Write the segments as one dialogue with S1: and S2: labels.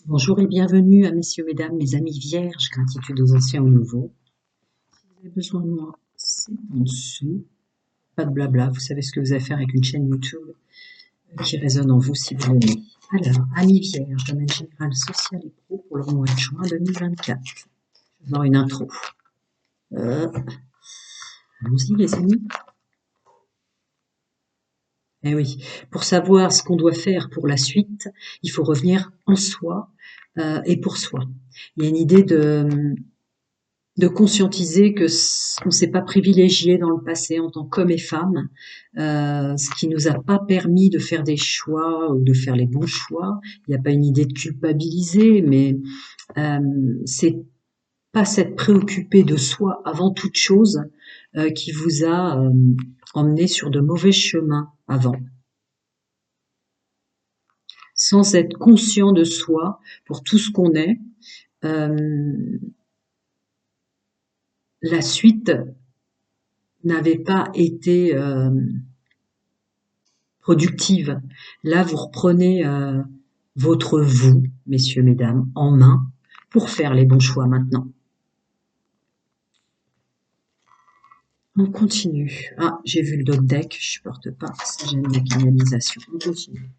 S1: Bonjour et bienvenue à messieurs, mesdames, mes amis vierges, gratitude aux anciens, aux nouveaux. Si vous avez besoin de moi, c'est en dessous. Pas de blabla, vous savez ce que vous allez faire avec une chaîne YouTube qui résonne en vous si vous l'aimez. Alors, amis vierges, domaine général social et pro pour le mois de juin 2024. Je vais avoir une intro. Allons-y les amis. Eh oui, pour savoir ce qu'on doit faire pour la suite, il faut revenir en soi et pour soi. Il y a une idée de conscientiser que on ne s'est pas privilégié dans le passé en tant qu'hommes et femmes, ce qui nous a pas permis de faire des choix ou de faire les bons choix. Il n'y a pas une idée de culpabiliser, mais euh, c'est pas s'être préoccupé de soi avant toute chose qui vous a emmené sur de mauvais chemins avant. Sans être conscient de soi pour tout ce qu'on est, la suite n'avait pas été productive. Là, vous reprenez votre vous, messieurs, mesdames, en main pour faire les bons choix maintenant. On continue. Ah, j'ai vu le dog deck, je supporte pas, ça gêne la canalisation. On continue.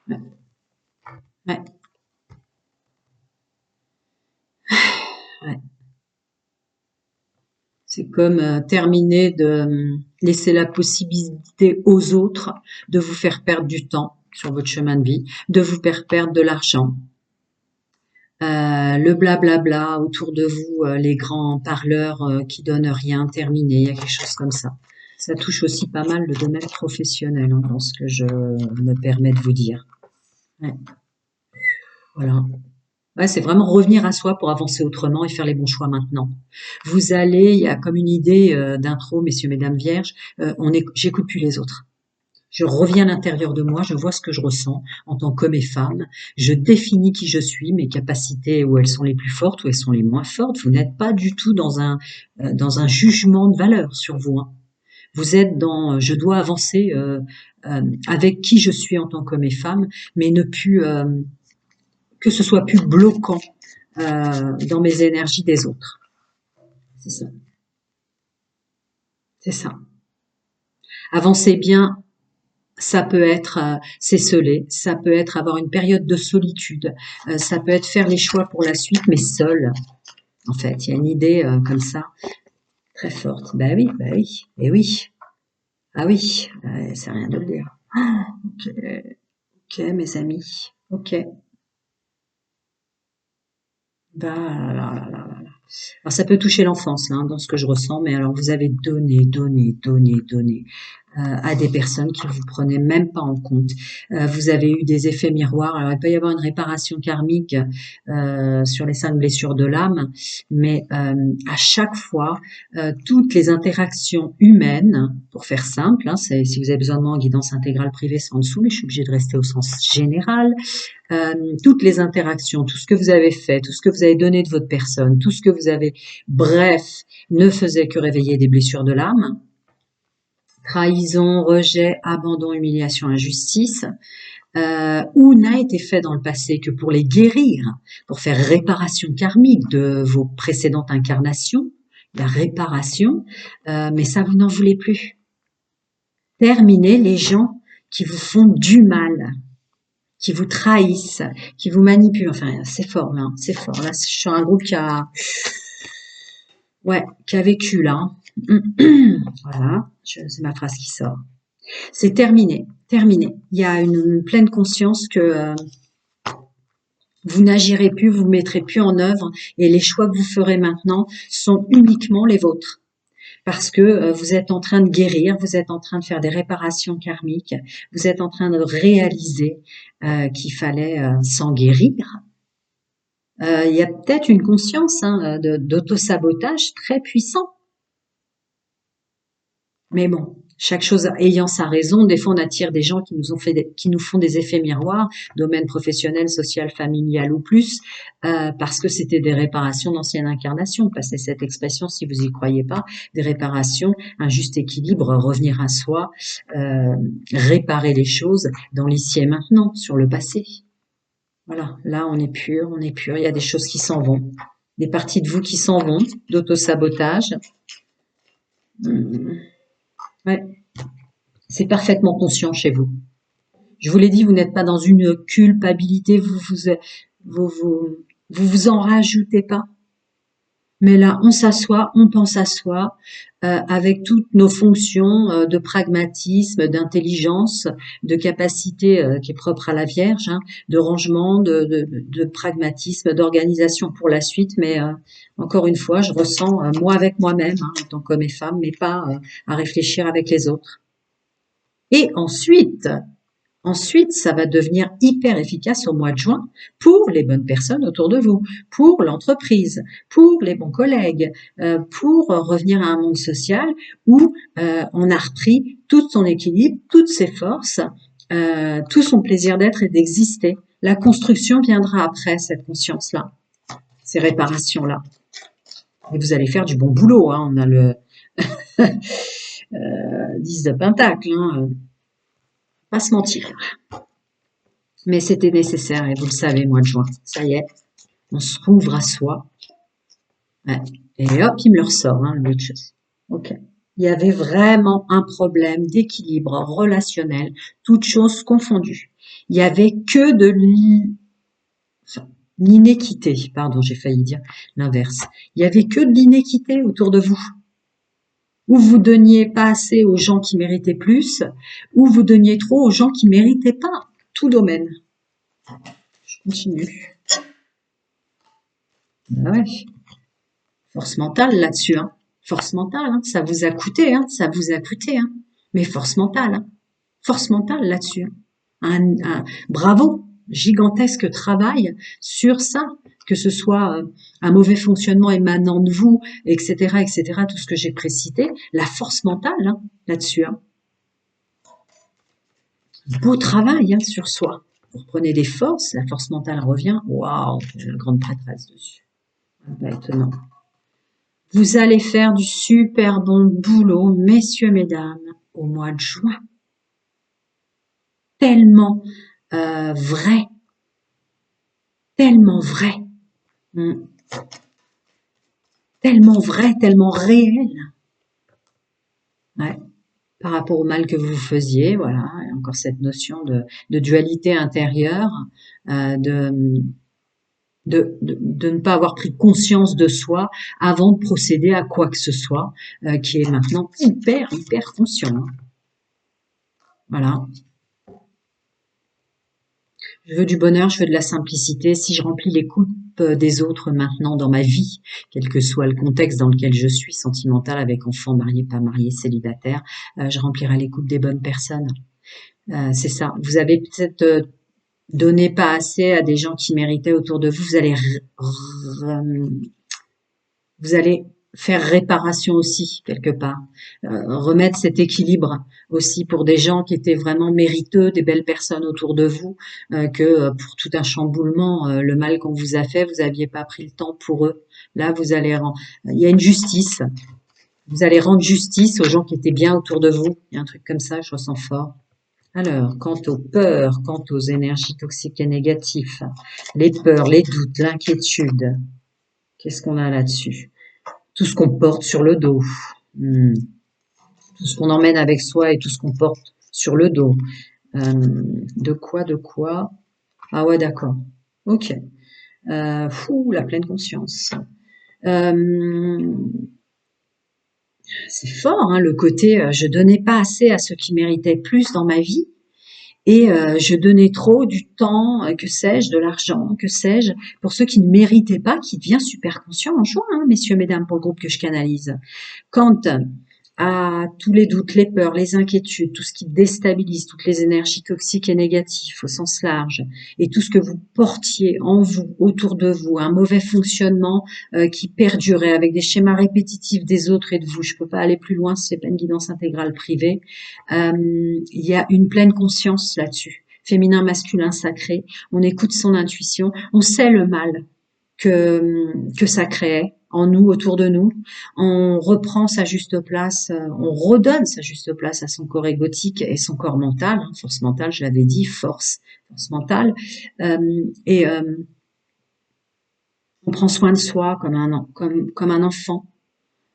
S1: Ouais. Ouais. Ouais. C'est comme terminer de laisser la possibilité aux autres de vous faire perdre du temps sur votre chemin de vie, de vous faire perdre de l'argent. Le blablabla autour de vous, les grands parleurs qui donnent rien, terminé, il y a quelque chose comme ça. Ça touche aussi pas mal le domaine professionnel, hein, dans ce que je me permets de vous dire. Ouais, voilà. Ouais, c'est vraiment revenir à soi pour avancer autrement et faire les bons choix maintenant. Vous allez, il y a comme une idée d'intro, messieurs, mesdames vierges, j'écoute plus les autres. Je reviens à l'intérieur de moi, je vois ce que je ressens en tant qu'homme et femme, je définis qui je suis, mes capacités, où elles sont les plus fortes, où elles sont les moins fortes. Vous n'êtes pas du tout dans un jugement de valeur sur vous, hein. Vous êtes dans je dois avancer avec qui je suis en tant qu'homme et femme, mais ne plus que ce soit plus bloquant dans mes énergies des autres. C'est ça. C'est ça. Avancez bien. Ça peut être s'esseler, ça peut être avoir une période de solitude, ça peut être faire les choix pour la suite, mais seul. En fait, il y a une idée comme ça très forte. Bah oui, et oui, ah oui, c'est rien de le dire. Ah, ok, ok, mes amis, ok. Bah là, là, là, là, là. Alors ça peut toucher l'enfance, là, hein, dans ce que je ressens, mais alors vous avez donné à des personnes qui vous prenaient même pas en compte. Vous avez eu des effets miroirs. Alors il peut y avoir une réparation karmique sur les 5 blessures de l'âme, mais à chaque fois, toutes les interactions humaines, pour faire simple, hein, si vous avez besoin de moi en guidance intégrale privée, c'est en dessous, mais je suis obligée de rester au sens général. Toutes les interactions, tout ce que vous avez fait, tout ce que vous avez donné de votre personne, tout ce que vous avez, bref, ne faisait que réveiller des blessures de l'âme. Trahison, rejet, abandon, humiliation, injustice, ou n'a été fait dans le passé que pour les guérir, pour faire réparation karmique de vos précédentes incarnations, la réparation, mais ça vous n'en voulez plus. Terminez les gens qui vous font du mal, qui vous trahissent, qui vous manipulent. Enfin, c'est fort là, c'est fort. Là, je suis sur un groupe qui a vécu là. Voilà, c'est ma phrase qui sort. C'est terminé, terminé. Il y a une pleine conscience que vous n'agirez plus, vous ne mettrez plus en œuvre et les choix que vous ferez maintenant sont uniquement les vôtres. Parce que vous êtes en train de guérir, vous êtes en train de faire des réparations karmiques, vous êtes en train de réaliser qu'il fallait s'en guérir. Il y a peut-être une conscience d'auto-sabotage très puissant. Mais bon, chaque chose ayant sa raison, des fois on attire des gens qui nous font des effets miroirs, domaine professionnel, social, familial ou plus, parce que c'était des réparations d'anciennes incarnations. Passez cette expression si vous y croyez pas, des réparations, un juste équilibre, revenir à soi, réparer les choses dans l'ici et maintenant, sur le passé. Voilà, là on est pur, on est pur. Il y a des choses qui s'en vont, des parties de vous qui s'en vont, d'auto-sabotage. Ouais, c'est parfaitement conscient chez vous. Je vous l'ai dit, vous n'êtes pas dans une culpabilité, vous, vous, vous en rajoutez pas. Mais là, on s'assoit, on pense à soi, avec toutes nos fonctions de pragmatisme, d'intelligence, de capacité qui est propre à la Vierge, hein, de rangement, de pragmatisme, d'organisation pour la suite. Mais encore une fois, je ressens moi avec moi-même, hein, en tant qu'homme et femme, mais pas à réfléchir avec les autres. Et ensuite, ça va devenir hyper efficace au mois de juin pour les bonnes personnes autour de vous, pour l'entreprise, pour les bons collègues, pour revenir à un monde social où on a repris tout son équilibre, toutes ses forces, tout son plaisir d'être et d'exister. La construction viendra après cette conscience-là, ces réparations-là. Et vous allez faire du bon boulot. Hein. On a le 10 de Pentacle. Hein. Pas se mentir. Mais c'était nécessaire, et vous le savez, mois de juin. Ça y est, on se rouvre à soi. Ouais. Et hop, il me le ressort, hein, le Witches. Ok. Il y avait vraiment un problème d'équilibre relationnel, toutes choses confondues. Il y avait que de l'inéquité, pardon, j'ai failli dire l'inverse. Il y avait que de l'inéquité autour de vous. Ou vous donniez pas assez aux gens qui méritaient plus, ou vous donniez trop aux gens qui méritaient pas, tout domaine. Je continue. Ah ouais. Force mentale là-dessus, hein. Force mentale, hein. Ça vous a coûté, hein. Ça vous a coûté, hein. Mais force mentale, hein. Force mentale là-dessus. Bravo, gigantesque travail sur ça, que ce soit un mauvais fonctionnement émanant de vous, etc., tout ce que j'ai précité, la force mentale, hein, là-dessus, hein. Beau travail, hein, sur soi. Vous reprenez des forces, la force mentale revient, waouh, la grande prêtresse dessus. Pas étonnant. Vous allez faire du super bon boulot, messieurs, mesdames, au mois de juin. Tellement vrai, tellement vrai, tellement vrai, tellement réel. Ouais. Par rapport au mal que vous faisiez, voilà, et encore cette notion de dualité intérieure, de ne pas avoir pris conscience de soi avant de procéder à quoi que ce soit, qui est maintenant hyper conscient. Hein. Voilà. Je veux du bonheur, je veux de la simplicité. Si je remplis les coupes des autres maintenant dans ma vie, quel que soit le contexte dans lequel je suis, sentimental, avec enfant, marié, pas marié, célibataire, je remplirai les coupes des bonnes personnes. C'est ça. Vous avez peut-être donné pas assez à des gens qui méritaient autour de vous. Vous allez faire réparation aussi, quelque part. Remettre cet équilibre aussi pour des gens qui étaient vraiment mériteux, des belles personnes autour de vous, que pour tout un chamboulement, le mal qu'on vous a fait, vous n'aviez pas pris le temps pour eux. Là, il y a une justice. Vous allez rendre justice aux gens qui étaient bien autour de vous. Il y a un truc comme ça, je ressens fort. Alors, quant aux peurs, quant aux énergies toxiques et négatives, les peurs, les doutes, l'inquiétude, qu'est-ce qu'on a là-dessus? Tout ce qu'on porte sur le dos, tout ce qu'on emmène avec soi et tout ce qu'on porte sur le dos. De quoi? Ah ouais, d'accord. Ok. La pleine conscience. C'est fort, hein, le côté je donnais pas assez à ceux qui méritaient plus dans ma vie. Et je donnais trop du temps, que sais-je, de l'argent, que sais-je, pour ceux qui ne méritaient pas, qui devient super conscient en juin, hein, messieurs, mesdames, pour le groupe que je canalise. Quant à tous les doutes, les peurs, les inquiétudes, tout ce qui déstabilise, toutes les énergies toxiques et négatives au sens large, et tout ce que vous portiez en vous, autour de vous, un mauvais fonctionnement qui perdurait avec des schémas répétitifs des autres et de vous. Je peux pas aller plus loin, c'est pas une guidance intégrale privée. Il y a une pleine conscience là-dessus. Féminin, masculin, sacré. On écoute son intuition. On sait le mal que ça créait en nous, autour de nous. On reprend sa juste place, on redonne sa juste place à son corps égotique et son corps mental, hein, force mentale, je l'avais dit, force mentale. Et on prend soin de soi comme un enfant.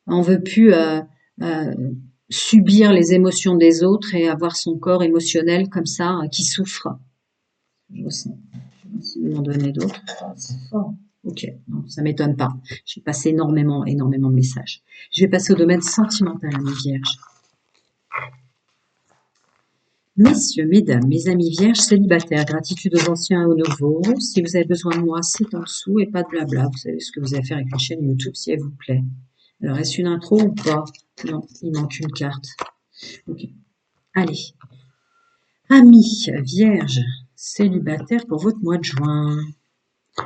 S1: On veut plus euh, subir les émotions des autres et avoir son corps émotionnel comme ça qui souffre. Je ressens. Je vais essayer de m'en donner d'autres. C'est fort. Ok, non, ça m'étonne pas. J'ai passé énormément de messages. Je vais passer au domaine sentimental, mes vierges. Messieurs, mesdames, mes amis vierges célibataires, gratitude aux anciens et aux nouveaux. Si vous avez besoin de moi, c'est en dessous et pas de blabla. Vous savez ce que vous allez faire avec une chaîne YouTube si elle vous plaît. Alors, est-ce une intro ou pas? Non, il manque une carte. Ok. Allez. Amis vierges célibataires pour votre mois de juin.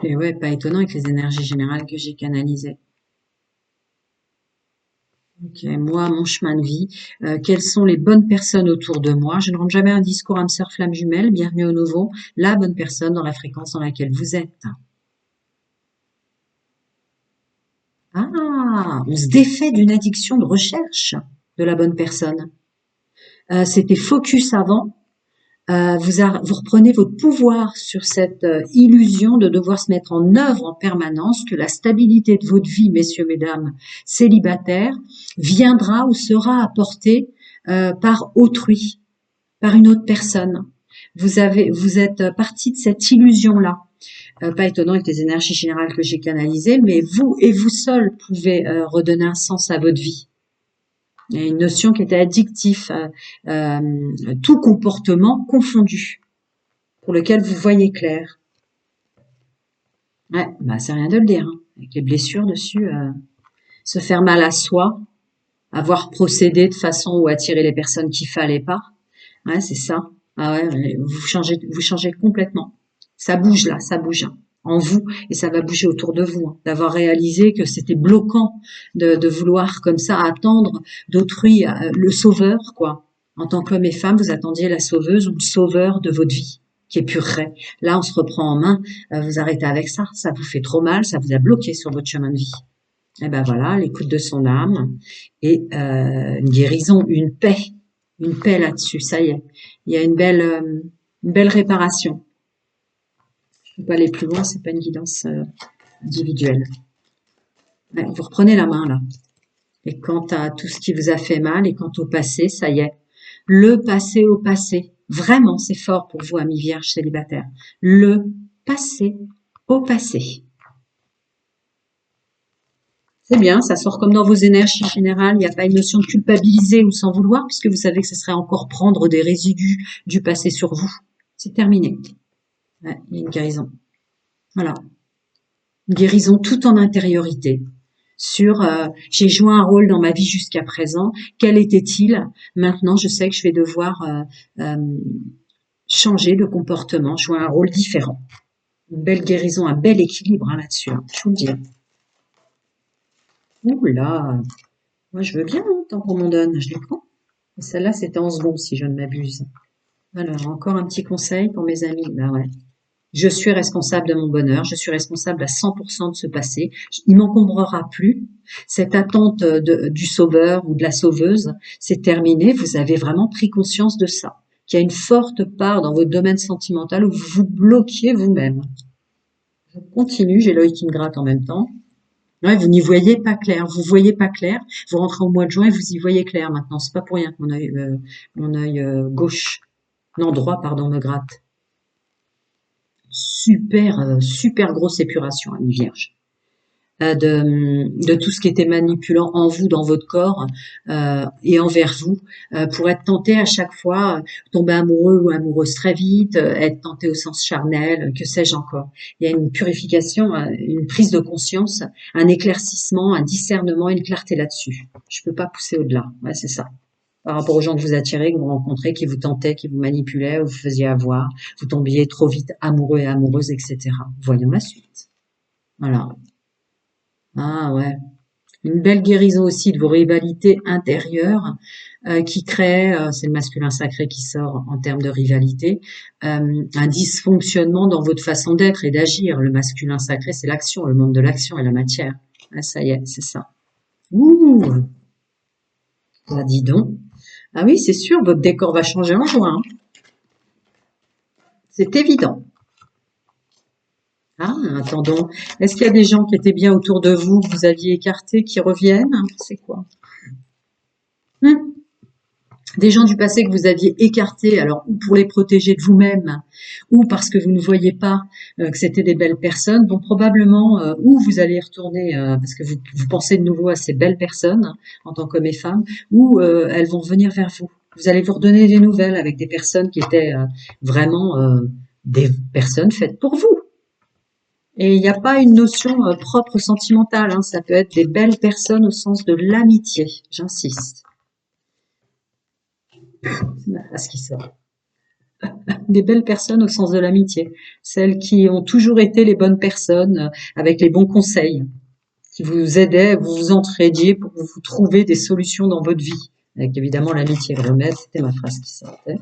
S1: Et ouais, pas étonnant avec les énergies générales que j'ai canalisées. Ok, moi, mon chemin de vie, quelles sont les bonnes personnes autour de moi? Je ne rends jamais un discours âme sœur flamme jumelle, bienvenue au nouveau, la bonne personne dans la fréquence dans laquelle vous êtes. Ah, on se défait d'une addiction de recherche de la bonne personne. C'était focus avant. Vous reprenez votre pouvoir sur cette illusion de devoir se mettre en œuvre en permanence, que la stabilité de votre vie, messieurs, mesdames, célibataires, viendra ou sera apportée par autrui, par une autre personne. Vous êtes parti de cette illusion-là. Pas étonnant avec les énergies générales que j'ai canalisées, mais vous et vous seul pouvez redonner un sens à votre vie. Il y a une notion qui était addictif, tout comportement confondu, pour lequel vous voyez clair. Ouais, bah c'est rien de le dire, hein. Avec les blessures dessus, se faire mal à soi, avoir procédé de façon ou attirer les personnes qu'il fallait pas. Ouais, c'est ça. Ah ouais, vous changez complètement. Ça bouge là, ça bouge hein, en vous et ça va bouger autour de vous. Hein. D'avoir réalisé que c'était bloquant de vouloir comme ça attendre d'autrui le sauveur quoi. En tant qu'homme et femme, vous attendiez la sauveuse ou le sauveur de votre vie qui épurerait. Là, on se reprend en main. Vous arrêtez avec ça. Ça vous fait trop mal. Ça vous a bloqué sur votre chemin de vie. Et ben voilà, l'écoute de son âme et une guérison, une paix là-dessus. Ça y est, il y a une belle réparation. Je ne peux pas aller plus loin, c'est pas une guidance individuelle. Ouais, vous reprenez la main là. Et quant à tout ce qui vous a fait mal et quant au passé, ça y est. Le passé au passé. Vraiment, c'est fort pour vous, amis vierges célibataires. Le passé au passé. C'est bien, ça sort comme dans vos énergies générales. Il n'y a pas une notion de culpabiliser ou s'en vouloir, puisque vous savez que ce serait encore prendre des résidus du passé sur vous. C'est terminé. Ouais, il y a une guérison. Voilà. Une guérison tout en intériorité. Sur j'ai joué un rôle dans ma vie jusqu'à présent. Quel était-il? Maintenant, je sais que je vais devoir changer de comportement, jouer un rôle différent. Une belle guérison, un bel équilibre hein, là-dessus. Hein, je vous le dis. Ouh là, moi je veux bien, hein, tant qu'on m'en donne, je les prends. Celle-là, c'était en secondes, si je ne m'abuse. Alors, encore un petit conseil pour mes amis. Ben ouais. Je suis responsable de mon bonheur, je suis responsable à 100% de ce passé. Il m'encombrera plus. Cette attente du sauveur ou de la sauveuse, c'est terminé. Vous avez vraiment pris conscience de ça. Qu'il y a une forte part dans votre domaine sentimental où vous vous bloquiez vous-même. Je continue, j'ai l'œil qui me gratte en même temps. Ouais, vous n'y voyez pas clair, vous voyez pas clair. Vous rentrez au mois de juin et vous y voyez clair maintenant. C'est pas pour rien que mon œil gauche, non droit, pardon, me gratte. Super grosse épuration, ami vierge. De tout ce qui était manipulant en vous, dans votre corps et envers vous, pour être tenté à chaque fois, tomber amoureux ou amoureuse très vite, être tenté au sens charnel, que sais-je encore. Il y a une purification, une prise de conscience, un éclaircissement, un discernement, une clarté là-dessus. Je peux pas pousser au-delà. Ouais, c'est ça. Par rapport aux gens que vous attirez, que vous rencontrez, qui vous tentaient, qui vous manipulaient, ou vous faisiez avoir, vous tombiez trop vite amoureux et amoureuse, etc. Voyons la suite. Voilà. Ah ouais. Une belle guérison aussi de vos rivalités intérieures qui créent, c'est le masculin sacré qui sort en termes de rivalité, un dysfonctionnement dans votre façon d'être et d'agir. Le masculin sacré, c'est l'action, le monde de l'action et la matière. Ah, ça y est, c'est ça. Ouh, bah dis donc. Ah oui, c'est sûr, votre décor va changer en juin, hein. C'est évident. Ah, attendons. Est-ce qu'il y a des gens qui étaient bien autour de vous, que vous aviez écartés, qui reviennent? C'est quoi? Hmm. Des gens du passé que vous aviez écartés, alors ou pour les protéger de vous-même, ou parce que vous ne voyez pas que c'était des belles personnes, vont probablement, ou vous allez y retourner parce que vous pensez de nouveau à ces belles personnes en tant qu'hommes et femmes, ou elles vont venir vers vous. Vous allez vous redonner des nouvelles avec des personnes qui étaient vraiment des personnes faites pour vous. Et il n'y a pas une notion propre sentimentale, hein. Ça peut être des belles personnes au sens de l'amitié, j'insiste. À ce qui sort. Des belles personnes au sens de l'amitié. Celles qui ont toujours été les bonnes personnes, avec les bons conseils, qui vous aidaient, vous vous entraidiez pour vous trouver des solutions dans votre vie. Avec évidemment l'amitié, le remède, c'était ma phrase qui sortait.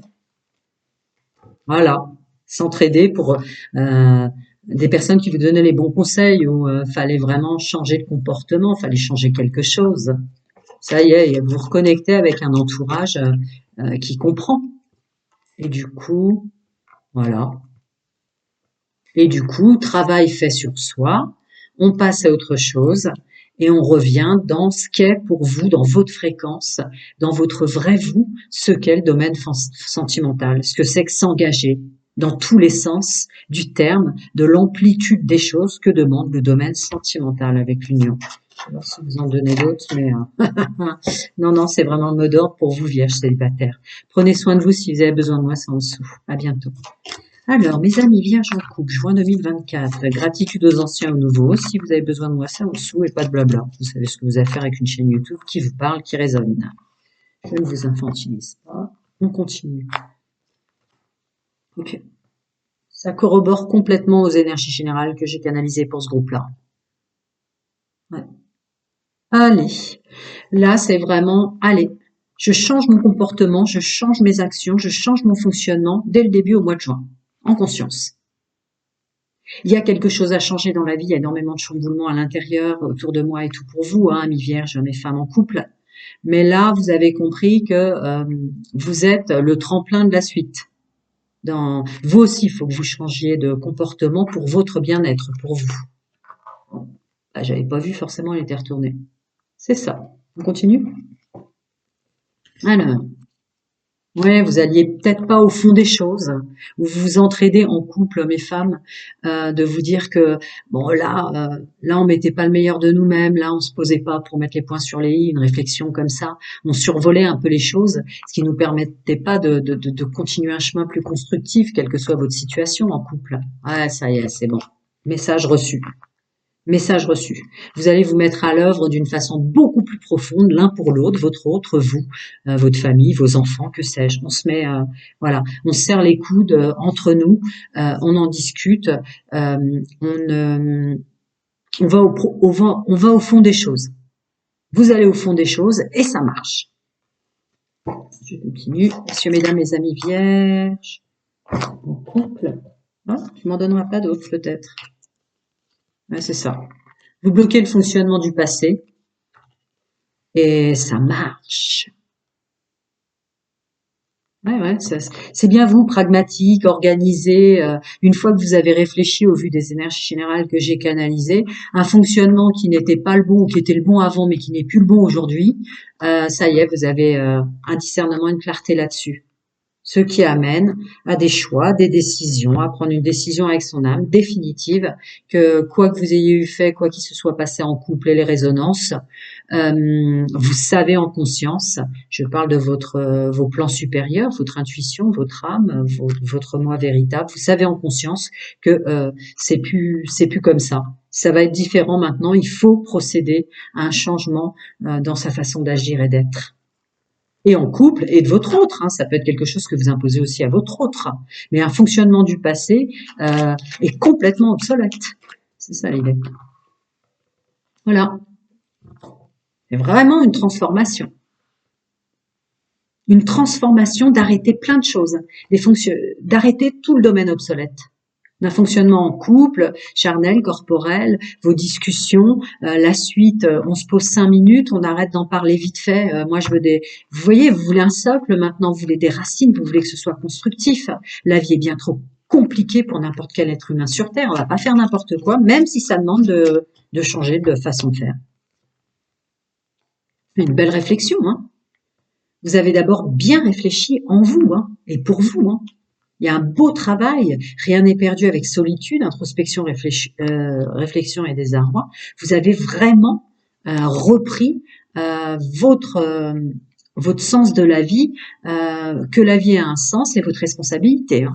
S1: Voilà. S'entraider pour des personnes qui vous donnaient les bons conseils où fallait vraiment changer de comportement, fallait changer quelque chose. Ça y est, vous vous reconnectez avec un entourage qui comprend. Et du coup, voilà. Et du coup, travail fait sur soi, on passe à autre chose et on revient dans ce qu'est pour vous, dans votre fréquence, dans votre vrai vous, ce qu'est le domaine sentimental, ce que c'est que s'engager dans tous les sens du terme, de l'amplitude des choses que demande le domaine sentimental avec l'union. Je sais pas si vous en donnez d'autres, mais non, non, c'est vraiment le mot d'ordre pour vous, vierges célibataires. Prenez soin de vous si vous avez besoin de moi, c'est en dessous. À bientôt. Alors, mes amis vierges en couple, juin 2024, gratitude aux anciens, aux nouveaux. Si vous avez besoin de moi, ça en dessous et pas de blabla. Vous savez ce que vous avez à faire avec une chaîne YouTube qui vous parle, qui résonne. Je ne vous infantilise pas. On continue. Ok. Ça corrobore complètement aux énergies générales que j'ai canalisées pour ce groupe-là. Ouais. Allez. Là, c'est vraiment, allez. Je change mon comportement, je change mes actions, je change mon fonctionnement dès le début au mois de juin. En conscience. Il y a quelque chose à changer dans la vie, il y a énormément de chamboulements à l'intérieur, autour de moi et tout pour vous, hein, amis vierges, mes femmes en couple. Mais là, vous avez compris que vous êtes le tremplin de la suite. Vous aussi, il faut que vous changiez de comportement pour votre bien-être, pour vous. Bon, là, j'avais pas vu, forcément, elle était retournée. C'est ça. On continue? Alors. Ouais, vous alliez peut-être pas au fond des choses, ou vous vous entraidez en couple, hommes et femmes, de vous dire que bon là on mettait pas le meilleur de nous-mêmes, là on se posait pas pour mettre les points sur les i, une réflexion comme ça, on survolait un peu les choses, ce qui nous permettait pas de continuer un chemin plus constructif, quelle que soit votre situation en couple. Ouais, ça y est, c'est bon. Message reçu. Message reçu. Vous allez vous mettre à l'œuvre d'une façon beaucoup plus profonde, l'un pour l'autre, votre autre, vous, votre famille, vos enfants, que sais-je. On se met, voilà, on se serre les coudes entre nous, on en discute, on va on va au fond des choses. Vous allez au fond des choses et ça marche. Je continue. Messieurs, mesdames, mes amis vierges, en couple. Hein, tu m'en donneras pas d'autres peut-être. Ouais, c'est ça. Vous bloquez le fonctionnement du passé et ça marche. Ouais, c'est bien vous, pragmatique, organisé. Une fois que vous avez réfléchi au vu des énergies générales que j'ai canalisées, un fonctionnement qui n'était pas le bon, qui était le bon avant, mais qui n'est plus le bon aujourd'hui, ça y est, vous avez un discernement, une clarté là-dessus. Ce qui amène à des choix, des décisions, à prendre une décision avec son âme définitive, que quoi que vous ayez eu fait, quoi qu'il se soit passé en couple et les résonances, vous savez en conscience, je parle de vos plans supérieurs, votre intuition, votre âme, votre moi véritable, vous savez en conscience que c'est plus comme ça. Ça va être différent maintenant, il faut procéder à un changement dans sa façon d'agir et d'être. Et en couple, et de votre autre, hein, ça peut être quelque chose que vous imposez aussi à votre autre. Mais un fonctionnement du passé est complètement obsolète. C'est ça l'idée. Voilà. C'est vraiment une transformation. Une transformation d'arrêter plein de choses, d'arrêter tout le domaine obsolète. d'un fonctionnement en couple, charnel, corporel, vos discussions, la suite, on se pose 5 minutes, on arrête d'en parler vite fait. Moi, je veux des... Vous voyez, vous voulez un socle, maintenant, vous voulez des racines, vous voulez que ce soit constructif. La vie est bien trop compliquée pour n'importe quel être humain sur Terre. On va pas faire n'importe quoi, même si ça demande de changer de façon de faire. Une belle réflexion, hein. Vous avez d'abord bien réfléchi en vous, hein, et pour vous, hein. Il y a un beau travail, rien n'est perdu avec solitude, introspection, réflexion et désarroi. Vous avez vraiment repris votre sens de la vie, que la vie a un sens et votre responsabilité. Hein.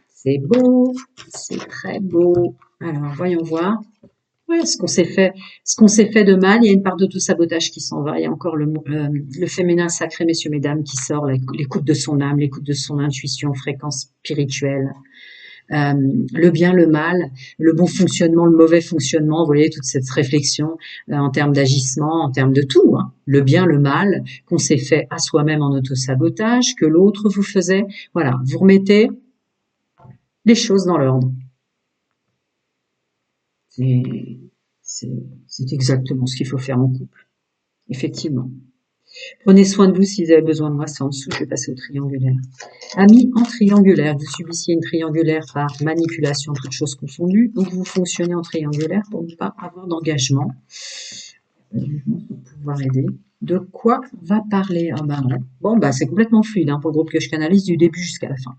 S1: C'est beau, c'est très beau. Alors, voyons voir. Ouais, ce qu'on s'est fait de mal, il y a une part d'auto-sabotage qui s'en va. Il y a encore le féminin sacré, messieurs, mesdames, qui sort, l'écoute de son âme, l'écoute de son intuition, fréquence spirituelle, le bien, le mal, le bon fonctionnement, le mauvais fonctionnement. Vous voyez toute cette réflexion en termes d'agissement, en termes de tout. Hein. Le bien, le mal, qu'on s'est fait à soi-même en auto-sabotage, que l'autre vous faisait. Voilà, vous remettez les choses dans l'ordre. C'est exactement ce qu'il faut faire en couple. Effectivement. Prenez soin de vous si vous avez besoin de moi, c'est en dessous, je vais passer au triangulaire. Amis en triangulaire, vous subissiez une triangulaire par manipulation, toutes choses confondues, donc vous fonctionnez en triangulaire pour ne pas avoir d'engagement. Pour pouvoir aider. De quoi on va parler? Ah ben non. Bon, bah c'est complètement fluide hein, pour le groupe que je canalise du début jusqu'à la fin.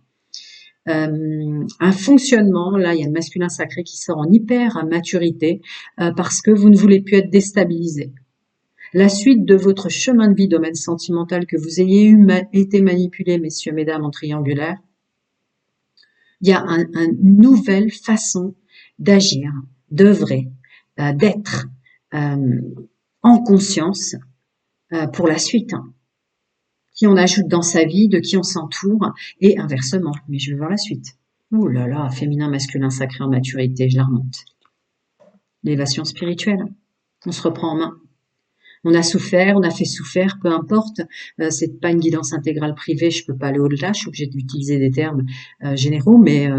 S1: Un fonctionnement, là il y a le masculin sacré qui sort en hyper maturité parce que vous ne voulez plus être déstabilisé. La suite de votre chemin de vie, domaine sentimental, que vous ayez été manipulé, messieurs, mesdames, en triangulaire, il y a une nouvelle façon d'agir, d'œuvrer, d'être en conscience pour la suite. Hein. Qui on ajoute dans sa vie, de qui on s'entoure, et inversement. Mais je vais voir la suite. Ouh là là, féminin, masculin, sacré en maturité, je la remonte. L'élévation spirituelle. On se reprend en main. On a souffert, on a fait souffrir, peu importe. C'est pas une guidance intégrale privée, je peux pas aller au-delà, je suis obligée d'utiliser des termes généraux, mais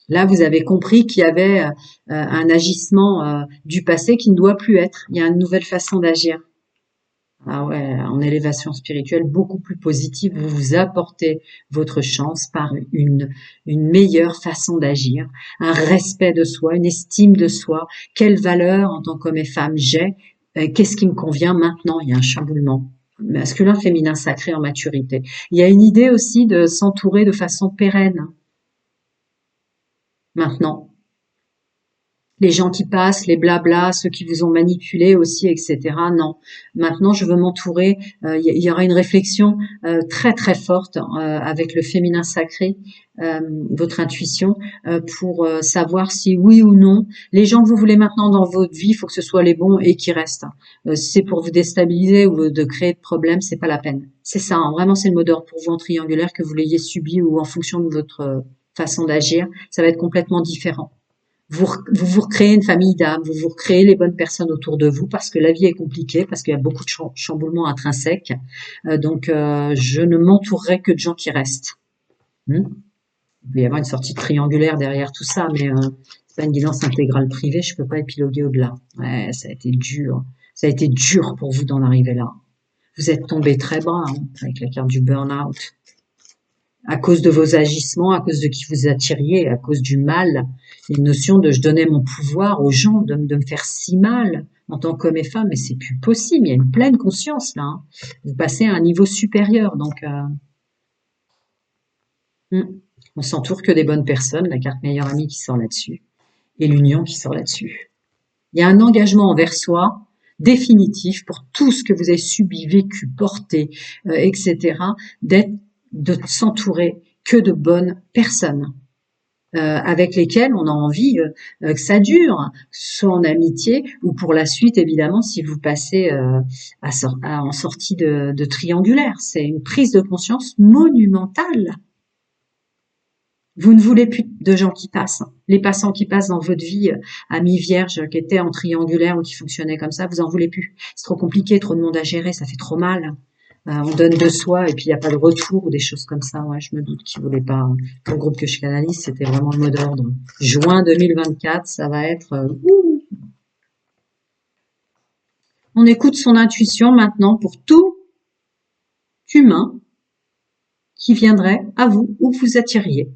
S1: là, vous avez compris qu'il y avait un agissement du passé qui ne doit plus être. Il y a une nouvelle façon d'agir. Ah ouais, en élévation spirituelle beaucoup plus positive, vous vous apportez votre chance par une meilleure façon d'agir, un respect de soi, une estime de soi, quelle valeur en tant qu'homme et femme j'ai, qu'est-ce qui me convient maintenant, il y a un chamboulement. Masculin, féminin, sacré en maturité. Il y a une idée aussi de s'entourer de façon pérenne. Maintenant. Les gens qui passent, les blablas, ceux qui vous ont manipulé aussi, etc. Non. Maintenant, je veux m'entourer. Il y aura une réflexion très très forte avec le féminin sacré, votre intuition, pour savoir si oui ou non les gens que vous voulez maintenant dans votre vie, il faut que ce soit les bons et qui restent. Si c'est pour vous déstabiliser ou de créer de problèmes, c'est pas la peine. C'est ça, hein, vraiment, c'est le mot d'ordre pour vous en triangulaire, que vous l'ayez subi ou en fonction de votre façon d'agir, ça va être complètement différent. Vous recréez une famille d'âmes, vous recréez les bonnes personnes autour de vous parce que la vie est compliquée, parce qu'il y a beaucoup de chamboulements intrinsèques. Donc, je ne m'entourerai que de gens qui restent. Il peut y avoir une sortie triangulaire derrière tout ça, mais c'est pas une guidance intégrale privée, je peux pas épiloguer au-delà. Ouais, ça a été dur. Ça a été dur pour vous d'en arriver là. Vous êtes tombé très bas hein, avec la carte du burn-out. À cause de vos agissements, à cause de qui vous attiriez, à cause du mal, une notion de je donnais mon pouvoir aux gens, de me faire si mal en tant qu'homme et femme, mais c'est plus possible, il y a une pleine conscience là. Hein. Vous passez à un niveau supérieur, donc on s'entoure que des bonnes personnes, la carte meilleure amie qui sort là-dessus, et l'union qui sort là-dessus. Il y a un engagement envers soi, définitif, pour tout ce que vous avez subi, vécu, porté, etc., de s'entourer que de bonnes personnes avec lesquelles on a envie que ça dure, soit en amitié ou pour la suite évidemment si vous passez en sortie de triangulaire. C'est une prise de conscience monumentale. Vous ne voulez plus de gens qui passent. Les passants qui passent dans votre vie, amis vierges qui étaient en triangulaire ou qui fonctionnaient comme ça, vous en voulez plus. C'est trop compliqué, trop de monde à gérer, ça fait trop mal. On donne de soi et puis il n'y a pas de retour ou des choses comme ça. Ouais, je me doute qu'ils voulaient pas. Le groupe que je canalise, c'était vraiment le mot d'ordre. Juin 2024, ça va être. Ouh. On écoute son intuition maintenant pour tout humain qui viendrait à vous ou vous attiriez,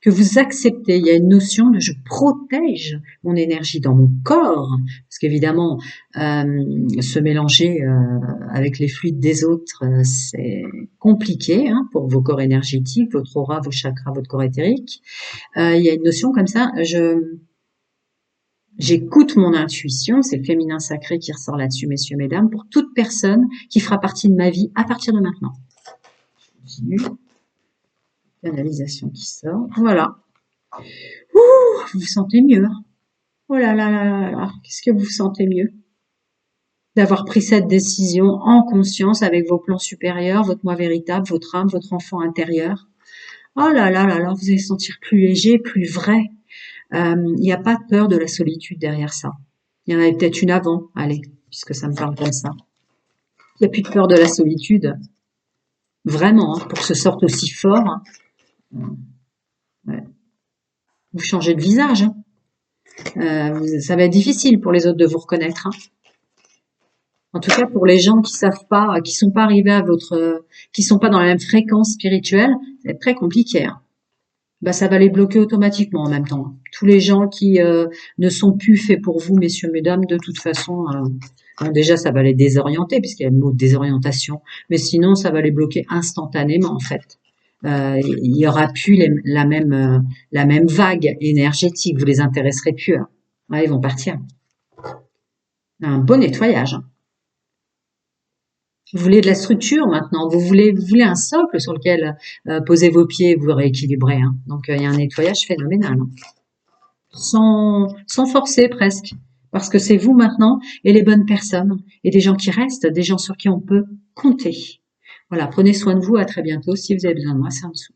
S1: que vous acceptez. Il y a une notion de je protège mon énergie dans mon corps, parce qu'évidemment, se mélanger avec les fluides des autres, c'est compliqué hein, pour vos corps énergétiques, votre aura, vos chakras, votre corps éthérique. Il y a une notion comme ça, j'écoute mon intuition, c'est le féminin sacré qui ressort là-dessus, messieurs, mesdames, pour toute personne qui fera partie de ma vie à partir de maintenant. Je continue. Canalisation qui sort. Voilà. Ouh, vous vous sentez mieux. Oh là là là là là. Qu'est-ce que vous vous sentez mieux d'avoir pris cette décision en conscience avec vos plans supérieurs, votre moi véritable, votre âme, votre enfant intérieur. Oh là là là là, vous allez se sentir plus léger, plus vrai. Il n'y a pas de peur de la solitude derrière ça. Il y en avait peut-être une avant, allez, puisque ça me parle comme ça. Il n'y a plus de peur de la solitude. Vraiment, hein, pour que ce sorte aussi fort. Hein. Ouais. Vous changez de visage. Hein. Ça va être difficile pour les autres de vous reconnaître. Hein. En tout cas, pour les gens qui savent pas, qui sont pas arrivés à qui sont pas dans la même fréquence spirituelle, ça va être très compliqué. Hein. Bah, ça va les bloquer automatiquement en même temps. Tous les gens qui ne sont plus faits pour vous, messieurs, mesdames, de toute façon, bon, déjà, ça va les désorienter puisqu'il y a le mot désorientation, mais sinon, ça va les bloquer instantanément en fait. Il y aura plus la même vague énergétique. Vous les intéresserez plus. Hein. Ouais, ils vont partir. Un beau nettoyage. Hein. Vous voulez de la structure maintenant. Vous voulez un socle sur lequel poser vos pieds et vous rééquilibrer. Hein. Donc il y a un nettoyage phénoménal. Hein. Sans forcer presque. Parce que c'est vous maintenant et les bonnes personnes. Et des gens qui restent, des gens sur qui on peut compter. Voilà, prenez soin de vous. À très bientôt. Si vous avez besoin de moi, c'est en dessous.